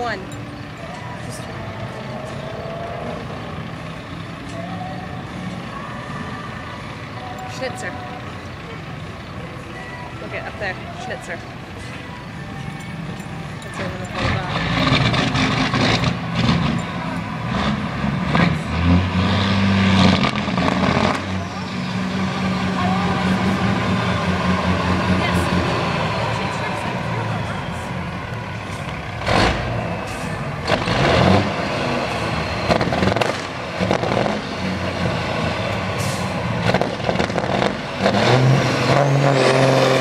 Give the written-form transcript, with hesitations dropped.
one. Schnitzer. Look at up there. Schnitzer. That's what I'm gonna call that. Yeah.